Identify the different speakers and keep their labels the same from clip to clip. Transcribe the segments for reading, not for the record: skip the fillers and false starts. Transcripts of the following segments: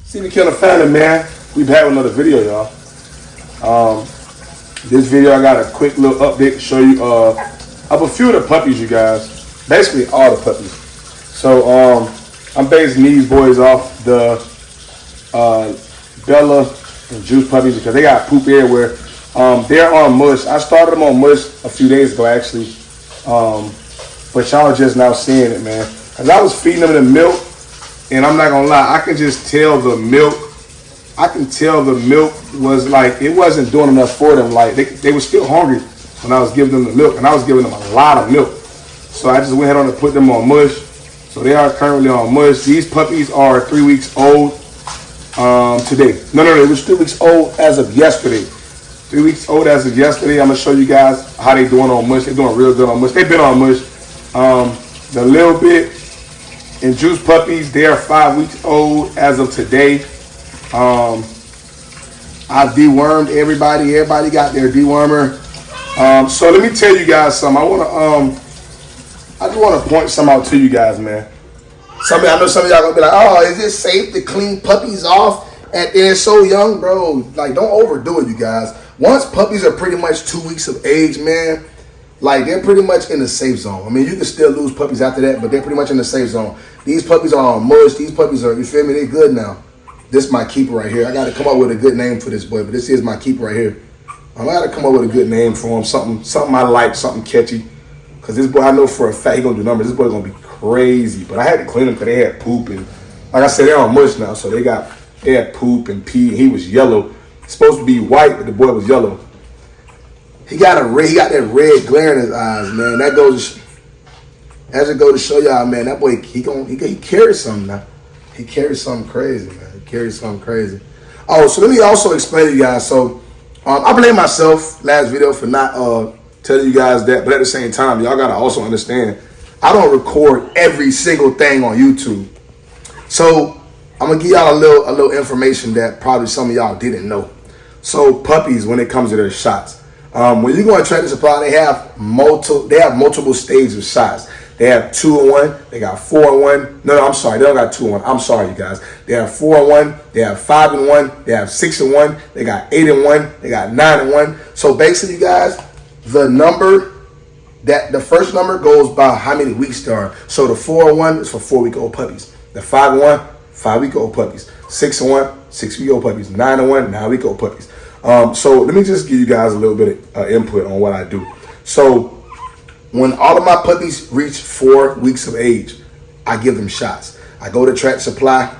Speaker 1: Cbkennells family, man. We back with another video, y'all. This video, I got a quick little update to show you of a few of the puppies, you guys. Basically, all the puppies. So, I'm basing these boys off the Bella and Juice puppies because they got poop everywhere. They're on mush. I started them on mush a few days ago, actually. But y'all are just now seeing it, man. Because I was feeding them the milk. And I'm not gonna lie, I can just tell the milk. I can tell the milk was like, it wasn't doing enough for them. Like they were still hungry when I was giving them the milk, and I was giving them a lot of milk. So I just went ahead on and put them on mush. So they are currently on mush. These puppies are 3 weeks old today. No, it was 3 weeks old as of yesterday. 3 weeks old as of yesterday. I'm gonna show you guys how they doing on mush. They're doing real good on mush. They've been on mush. The little bit. And Juice puppies, they are 5 weeks old as of today. I dewormed everybody. Everybody got their dewormer. So let me tell you guys something. I just want to point something out to you guys, man. I know some of y'all gonna be like, "Oh, is it safe to clean puppies off and they're so young, bro?" Like, don't overdo it, you guys. Once puppies are pretty much 2 weeks of age, man. Like, they're pretty much in the safe zone. I mean, you can still lose puppies after that, but they're pretty much in the safe zone. These puppies are on mush. These puppies are, you feel me? They're good now. This is my keeper right here. I got to come up with a good name for this boy, but this is my keeper right here. I got to come up with a good name for him. Something I like, something catchy. Because this boy, I know for a fact he's going to do numbers. This boy's going to be crazy. But I had to clean him because they had poop. And like I said, they're on mush now. So they had poop and pee. And he was yellow. It's supposed to be white, but the boy was yellow. He got that red glare in his eyes, man. That goes to show y'all, man. That boy, he carries something now. He carries something crazy, man. He carries something crazy. Oh, so let me also explain to you guys. So, I blame myself last video for not telling you guys that, but at the same time, y'all gotta also understand, I don't record every single thing on YouTube. So I'm gonna give y'all a little information that probably some of y'all didn't know. So puppies, when it comes to their shots. When you go on Tractor Supply, they have multiple stages of shots. They have 2-in-1, they got 4-in-1. No, I'm sorry, they don't got 2-in-1. I'm sorry, you guys. They have 4-in-1, they have 5-in-1, they have 6-in-1, they got 8-in-1, they got 9-in-1. So basically, you guys, the first number goes by how many weeks there are. So the 4-in-1 is for 4-week-old puppies. The 5-in-1, 5-week-old puppies. 6-in-1, 6-week-old puppies. 9-in-1, 9-week-old puppies. So let me just give you guys a little bit of input on what I do. So when all of my puppies reach 4 weeks of age, I give them shots. I go to Tractor Supply,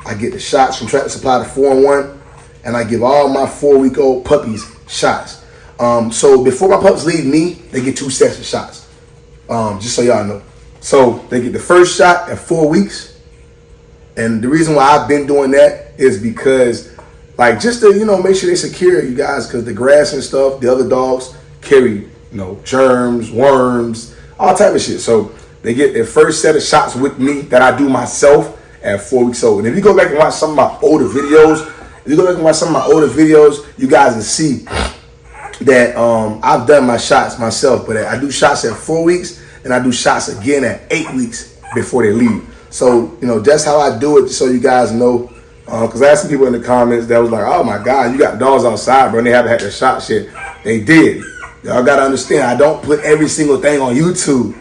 Speaker 1: I get the shots from Tractor Supply, the 4-in-1, and I give all my 4-week-old puppies shots. So before my pups leave me, they get 2 sets of shots. Just so y'all know. So they get the first shot at 4 weeks. And the reason why I've been doing that is because, like, just to, make sure they're secure, you guys, because the grass and stuff, the other dogs carry, germs, worms, all type of shit. So they get their first set of shots with me that I do myself at 4 weeks old. And if you go back and watch some of my older videos, you guys can see that I've done my shots myself. But I do shots at 4 weeks, and I do shots again at 8 weeks before they leave. So, that's how I do it, so you guys know. Because I had some people in the comments that was like, "Oh my God, you got dogs outside, bro, and they haven't had their shot shit." They did. Y'all got to understand, I don't put every single thing on YouTube.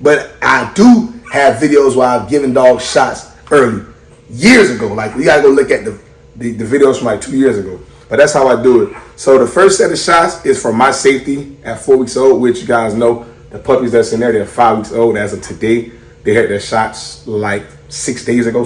Speaker 1: But I do have videos where I've given dogs shots early, years ago. Like, you got to go look at the videos from like 2 years ago. But that's how I do it. So the first set of shots is for my safety at 4 weeks old, which you guys know, the puppies that's in there, they're 5 weeks old as of today. They had their shots like 7 days ago.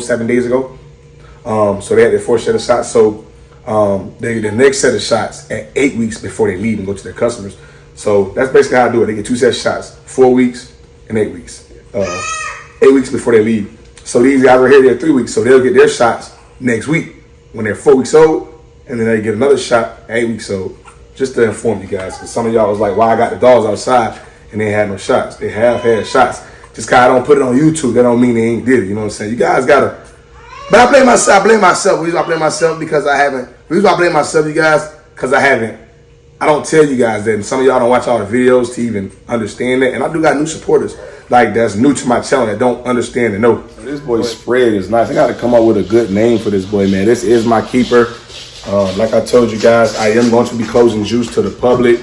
Speaker 1: So they had their first set of shots. So the next set of shots at 8 weeks before they leave and go to their customers. So that's basically how I do it. They get 2 sets of shots, 4 weeks and 8 weeks. 8 weeks before they leave. So these guys right here, they're 3 weeks. So they'll get their shots next week when they're 4 weeks old. And then they get another shot at 8 weeks old. Just to inform you guys. Because some of y'all was like, "Why I got the dogs outside and they had no shots?" They have had shots. Just because I don't put it on YouTube, that don't mean they ain't did it. You know what I'm saying? You guys got to. But I blame myself. The reason why I blame myself, you guys, because I I don't tell you guys that, and some of y'all don't watch all the videos to even understand that. And I do got new supporters like that's new to my channel that don't understand and know. This boy's spread is nice. I got to come up with a good name for this boy, man. This is my keeper. Like I told you guys, I am going to be closing Juice to the public,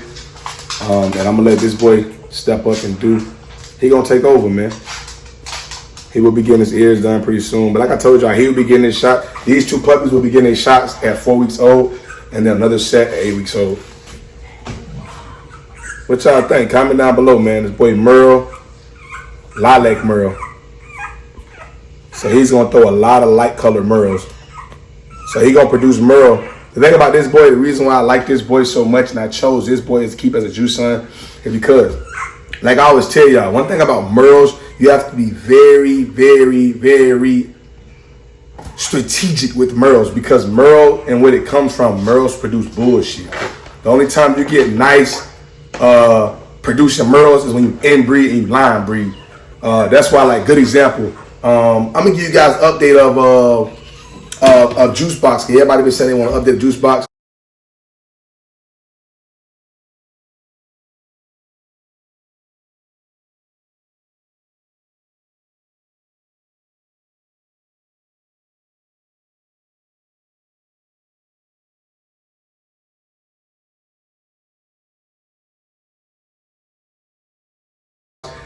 Speaker 1: and I'm gonna let this boy step up and do. He gonna take over, man. He will be getting his ears done pretty soon. But like I told y'all, he will be getting his shot. These 2 puppies will be getting their shots at 4 weeks old, and then another set at 8 weeks old. What y'all think? Comment down below, man. This boy Merle, Lilac Merle. So he's gonna throw a lot of light colored Merles. So he gonna produce Merle. The thing about this boy, the reason why I like this boy so much and I chose this boy to keep as a juice son is because, like I always tell y'all, one thing about Merles, you have to be very, very, very strategic with Merles, because Merle and where it comes from, Merles produce bullshit. The only time you get nice producing Merles is when you inbreed and you line breed. That's why, like, good example. I'm gonna give you guys an update of Juice Box. Everybody been saying they want to update Juice Box.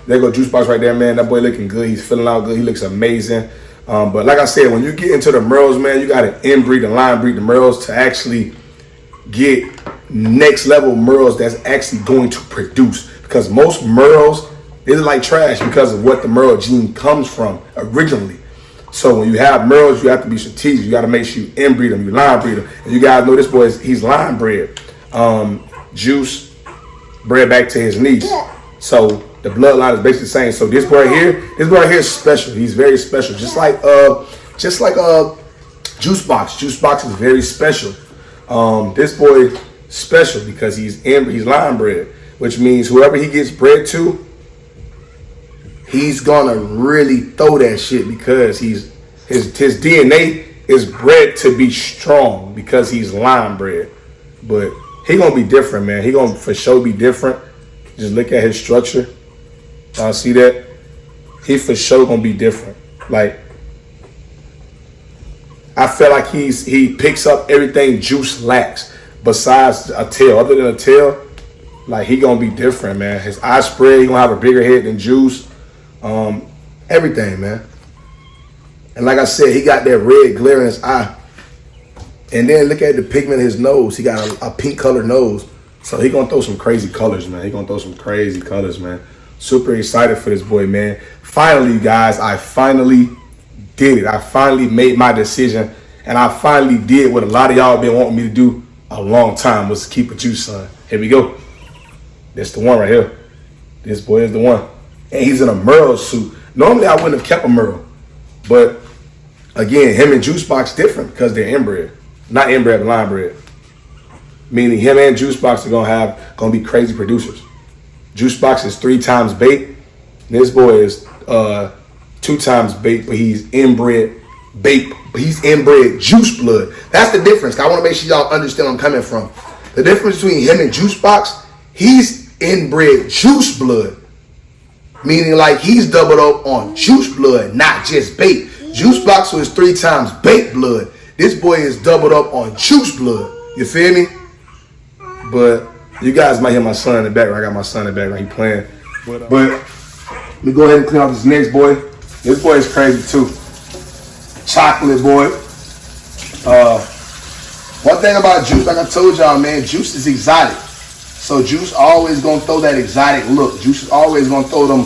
Speaker 1: There go Juice Box right there, man. That boy looking good. He's feeling out good. He looks amazing. But like I said, when you get into the Merles, man, you got to inbreed and line breed the Merles to actually get next level Merles that's actually going to produce. Because most Merles, they're like trash because of what the Merle gene comes from originally. So when you have Merles, you have to be strategic. You got to make sure you inbreed them, you line breed them. And you guys know this boy, he's line bred. Juice bred back to his niece. So the bloodline is basically the same. So this boy here is special. He's very special. Just like Juice Box. Juice Box is very special. This boy special because he's line bred, which means whoever he gets bred to, he's gonna really throw that shit because his DNA is bred to be strong because he's line bred. But he gonna be different, man. He gonna for sure be different. Just look at his structure. Y'all see that? He for sure gonna be different. Like, I feel like he picks up everything Juice lacks besides a tail. Other than a tail, like, he gonna be different, man. His eye spread, he gonna have a bigger head than Juice. Everything, man. And like I said, he got that red glare in his eye. And then look at the pigment of his nose. He got a pink colored nose. So he gonna throw some crazy colors, man. He gonna throw some crazy colors, man. Super excited for this boy, man. Finally, guys, I finally did it. I finally made my decision, and I finally did what a lot of y'all been wanting me to do a long time, was to keep a juice son. Here we go. That's the one right here. This boy is the one. And he's in a Merle suit. Normally, I wouldn't have kept a Merle. But, again, him and Juice Box different because they're inbred. Not inbred, but line bred. Meaning him and Juice Box are gonna be crazy producers. Juice Box is 3 times bait. This boy is 2 times bait, but he's inbred bait. He's inbred juice blood. That's the difference. I want to make sure y'all understand where I'm coming from. The difference between him and Juice Box, he's inbred juice blood. Meaning like he's doubled up on juice blood, not just bait. Juice Box was 3 times bait blood. This boy is doubled up on juice blood. You feel me? But you guys might hear my son in the background. I got my son in the background. He playing. But let me go ahead and clean out this next boy. This boy is crazy too. Chocolate boy. One thing about Juice, like I told y'all, man, Juice is exotic. So Juice always gonna throw that exotic look. Juice is always gonna throw them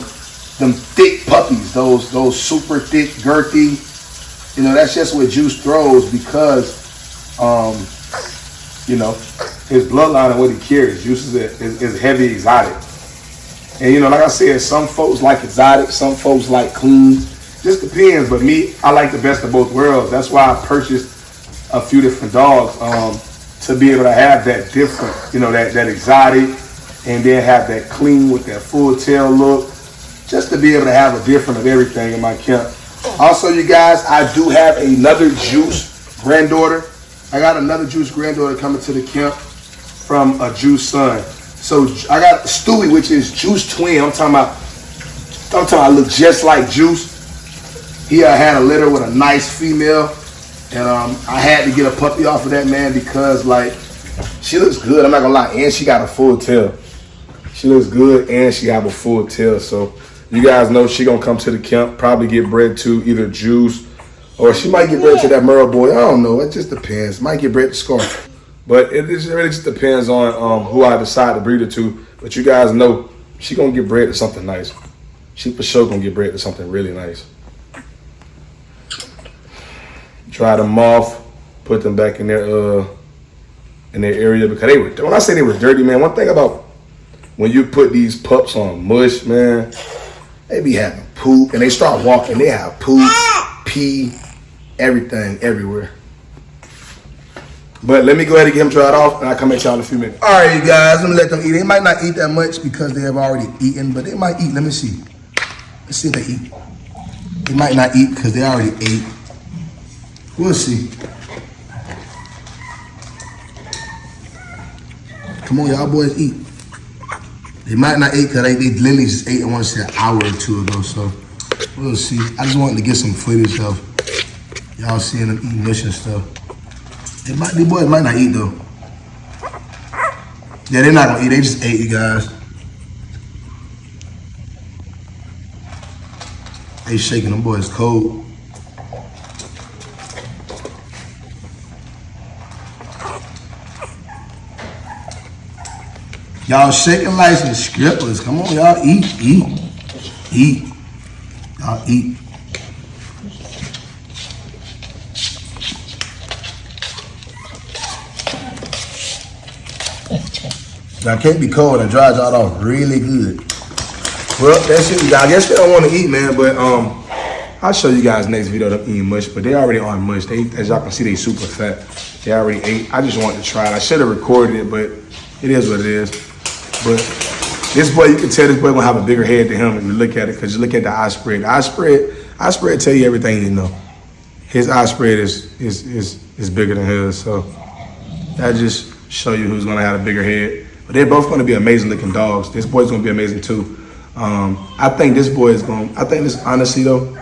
Speaker 1: thick puppies, those super thick, girthy. You know, that's just what Juice throws because, you know, his bloodline and what he carries. Juice is heavy exotic. And, you know, like I said, some folks like exotic, some folks like clean. Just depends. But me, I like the best of both worlds. That's why I purchased a few different dogs to be able to have that different, you know, that exotic, and then have that clean with that full tail look. Just to be able to have a different of everything in my camp. Also, you guys, I do have another Juice granddaughter. I got another Juice granddaughter coming to the camp. from a Juice son. So I got Stewie, which is Juice twin. I'm talking about I look just like Juice. He had a litter with a nice female. And I had to get a puppy off of that, man, because like she looks good. I'm not gonna lie, and she got a full tail. She looks good, and she got a full tail. So you guys know she gonna come to the camp, probably get bred to either Juice, or she might get bred to that Merle boy. I don't know. It just depends. Might get bred to Scar, but it really just depends on who I decide to breed her to. But you guys know she gonna get bred to something nice. She for sure gonna get bred to something really nice. Dry them off, put them back in their area because they were. When I say they were dirty, man, one thing about when you put these pups on mush, man, they be having poop and they start walking. They have poop, pee, everything everywhere. But let me go ahead and get him dried off, and I'll come at y'all in a few minutes. All right, you guys, let me let them eat. They might not eat that much because they have already eaten, but they might eat. Let me see. Let's see if they eat. They might not eat because they already ate. We'll see. Come on, y'all boys, eat. They might not eat because they literally just ate, I want to say, an hour or two ago, so we'll see. I just wanted to get some footage of y'all seeing them eating mush and stuff. These boys might not eat, though. Yeah, they're not going to eat. They just ate, you guys. They shaking them boys cold. Y'all shaking like some strippers. Come on, y'all eat. Y'all eat. Y'all can't be cold and dry y'all off really good. Well, that's it. I guess they don't want to eat, man, but I'll show you guys next video of them eating mush, but they already on mush. They, as y'all can see, they super fat. They already ate. I just wanted to try it. I should have recorded it, but it is what it is. But this boy, you can tell this boy gonna have a bigger head than him if you look at it, because you look at the eye spread. The eye spread tell you everything you know. His eye spread is bigger than his, so that just show you who's gonna have a bigger head. But they're both gonna be amazing looking dogs. This boy's gonna be amazing too. I think this boy is gonna. I think this honestly though,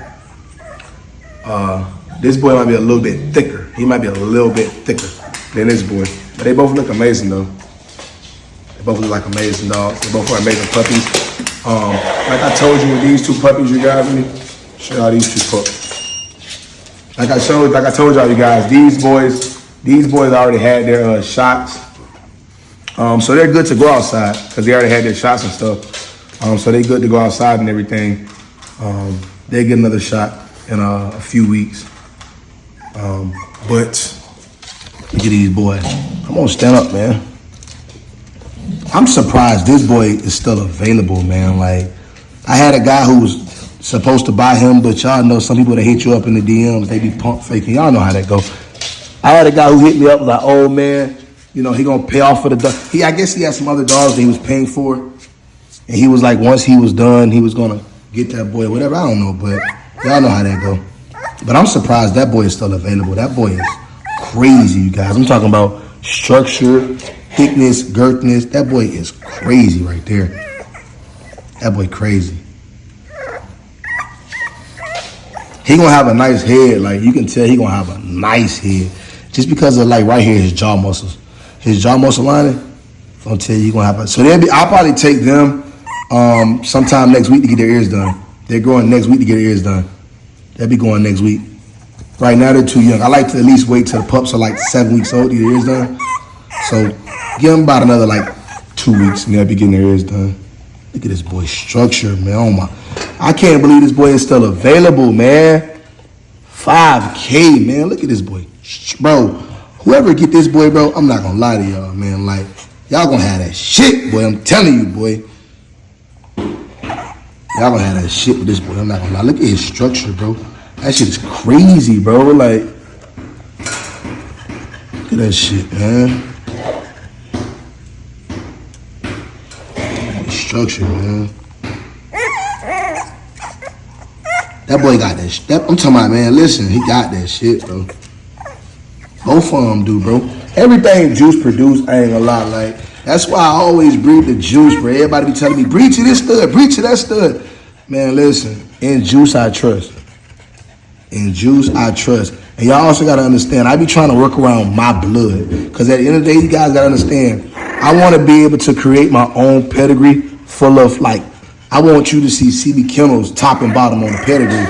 Speaker 1: this boy might be a little bit thicker. He might be a little bit thicker than this boy. But they both look amazing though. Both look like amazing dogs. They both are amazing puppies. Like I told you with these two puppies, you guys, let me show y'all these two pups. Like I told y'all, you guys, these boys already had their shots. So they're good to go outside because they already had their shots and stuff. So they're good to go outside and everything. They get another shot in a few weeks. But look at these boys. Come on, stand up, man. I'm surprised this boy is still available, man. Like, I had a guy who was supposed to buy him, but y'all know some people that hit you up in the DMs, they be pump faking. Y'all know how that go. I had a guy who hit me up like, oh man, you know, he gonna pay off for the dog. I guess he had some other dogs that he was paying for. And he was like, once he was done, he was gonna get that boy, whatever, I don't know, but y'all know how that go. But I'm surprised that boy is still available. That boy is crazy, you guys. I'm talking about structure, thickness, girthness. That boy is crazy right there. That boy crazy. He gonna have a nice head. Like, you can tell he gonna have a nice head. Just because of, like, right here, his jaw muscles. His jaw muscle lining, gonna tell you he gonna have a, so I'll probably take them sometime next week to get their ears done. They're going next week to get their ears done. They'll be going next week. Right now, they're too young. I like to at least wait till the pups are like 7 weeks old to get their ears done. So give them about another like 2 weeks and they'll be getting their ears done. Look at this boy's structure, man. Oh my. I can't believe this boy is still available, man. 5K, man. Look at this boy. Bro, whoever get this boy, bro, I'm not gonna lie to y'all, man. Like, y'all gonna have that shit, boy. I'm telling you, boy. Y'all gonna have that shit with this boy. I'm not gonna lie. Look at his structure, bro. That shit is crazy, bro. Like, look at that shit, man. Structure, man. That boy got that. I'm talking about, man. Listen, he got that shit, bro. Both of them do, bro. Everything juice produced, I ain't gonna lie. Like, that's why I always breed the juice, bro. Everybody be telling me, breed to this stud, breed to that stud. Man, listen, in juice I trust. In juice I trust. And y'all also gotta understand, I be trying to work around my blood. Because at the end of the day, you guys gotta understand, I wanna be able to create my own pedigree full of, like, I want you to see Cbkennells top and bottom on the pedigree.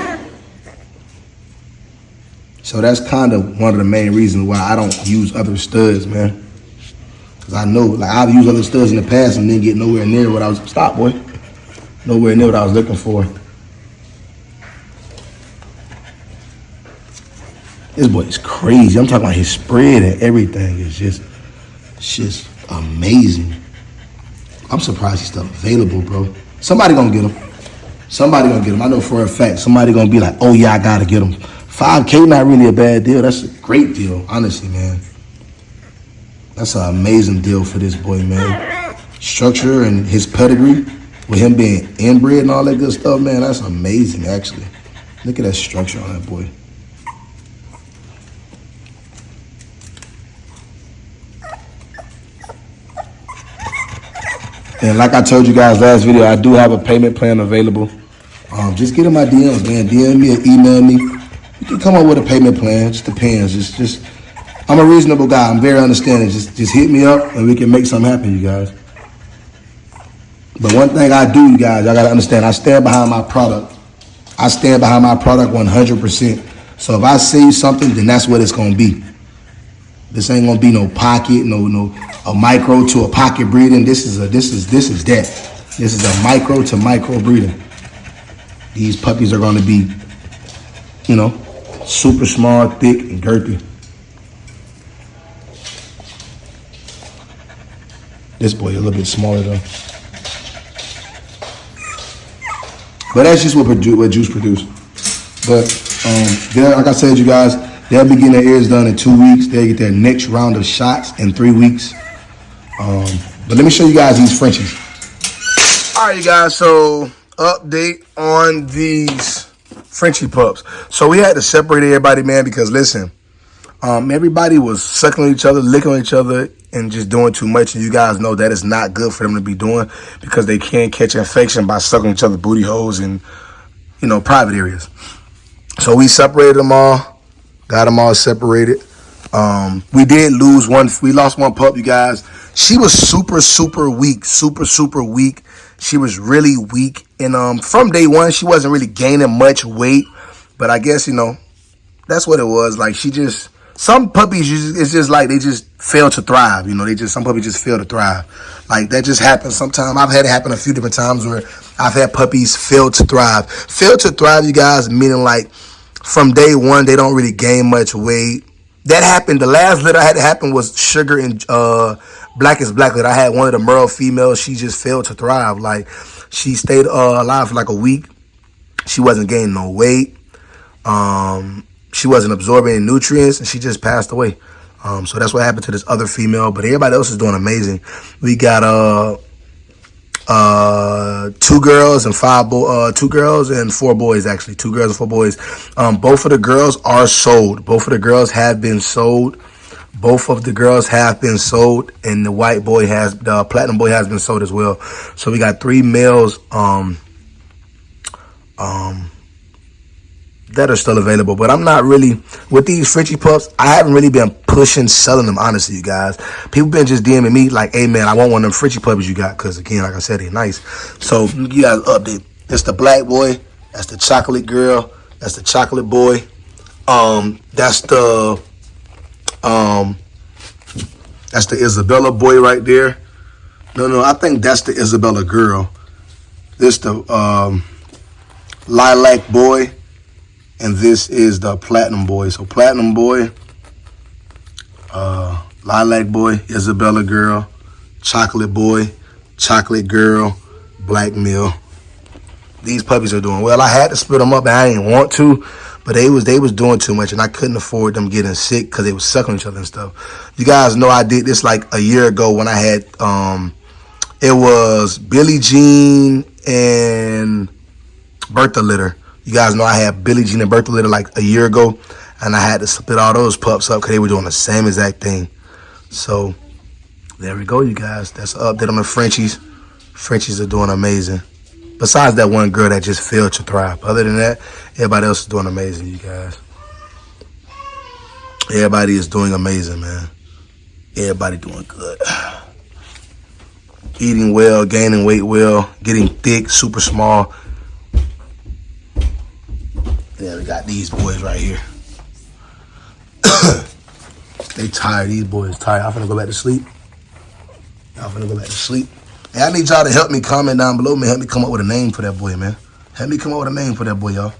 Speaker 1: So that's kind of one of the main reasons why I don't use other studs, man. Because I know, like, I've used other studs in the past and didn't get nowhere near what I was, stop, boy. Nowhere near what I was looking for. This boy is crazy. I'm talking about his spread and everything. It's just amazing. I'm surprised he's still available, bro. Somebody gonna get him. Somebody gonna get him. I know for a fact. Somebody gonna be like, oh yeah, I gotta get him. $5K not really a bad deal. That's a great deal, honestly, man. That's an amazing deal for this boy, man. Structure and his pedigree, with him being inbred and all that good stuff, man, that's amazing, actually. Look at that structure on that boy. And like I told you guys last video, I do have a payment plan available. Just get in my DMs, man. DM me or email me. You can come up with a payment plan. It just depends. Just I'm a reasonable guy. I'm very understanding. Just hit me up and we can make something happen, you guys. But one thing I do, you guys, I gotta understand, I stand behind my product. I stand behind my product 100%. So if I say something, then that's what it's gonna be. This ain't gonna be no pocket, no a micro to a pocket breeding. This is that. This is a micro to micro breeding. These puppies are gonna be, you know, super small, thick, and girthy. This boy a little bit smaller though. But that's just what juice produce. But like I said, you guys, they'll be getting their ears done in 2 weeks. They'll get their next round of shots in 3 weeks. But let me show you guys these Frenchies. All right, you guys, so update on these Frenchie pups. So we had to separate everybody, man, because listen, everybody was sucking on each other, licking on each other, and just doing too much. And you guys know that is not good for them to be doing because they can catch infection by sucking each other booty holes and, you know, private areas. So we separated them all, got them all separated. We did lose one. We lost one pup, you guys. She was super weak, super weak. She was really weak. And from day one, she wasn't really gaining much weight. But I guess, you know, that's what it was. Like, some puppies, it's just like they just fail to thrive. You know, some puppies just fail to thrive. Like, that just happens sometimes. I've had it happen a few different times where I've had puppies fail to thrive. Fail to thrive, you guys, meaning like from day one, they don't really gain much weight. That happened. The last litter I had to happen was Sugar and Blackest Black litter. I had one of the Merle females. She just failed to thrive. Like, she stayed alive for like a week. She wasn't gaining no weight. She wasn't absorbing any nutrients, and she just passed away. So that's what happened to this other female. But everybody else is doing amazing. We got 2 girls and 4 boys, actually. 2 girls and 4 boys. Both of the girls are sold. Both of the girls have been sold. Both of the girls have been sold, and the platinum boy has been sold as well. So we got 3 males that are still available. But I'm not really, with these Frenchie pups, I haven't really been pushing selling them, honestly, you guys. People been just DMing me like, hey man, I want one of them Frenchie puppies you got, because again, like I said, they're nice. So you guys update. That's the black boy, that's the chocolate girl, that's the chocolate boy. That's the Isabella boy right there. No, I think that's the Isabella girl. This the lilac boy. And this is the platinum boy. So platinum boy, lilac boy, Isabella girl, chocolate boy, chocolate girl, black male. These puppies are doing well. I had to split them up and I didn't want to, but they was doing too much and I couldn't afford them getting sick because they was sucking each other and stuff. You guys know I did this like a year ago when I had, it was Billie Jean and Bertha litter. You guys know I had Billie Jean and Bertha litter like a year ago, and I had to split all those pups up because they were doing the same exact thing. So there we go, you guys. That's an update on the Frenchies. Frenchies are doing amazing. Besides that one girl that just failed to thrive. Other than that, everybody else is doing amazing, you guys. Everybody is doing amazing, man. Everybody doing good. Eating well, gaining weight well, getting thick, super small. Yeah, we got these boys right here. They tired. These boys tired. I'm finna go back to sleep. Y'all finna go back to sleep. Hey, I need y'all to help me comment down below, man. Help me come up with a name for that boy, man. Help me come up with a name for that boy, y'all.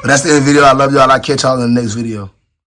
Speaker 1: But that's the end of the video. I love y'all. I'll catch y'all in the next video.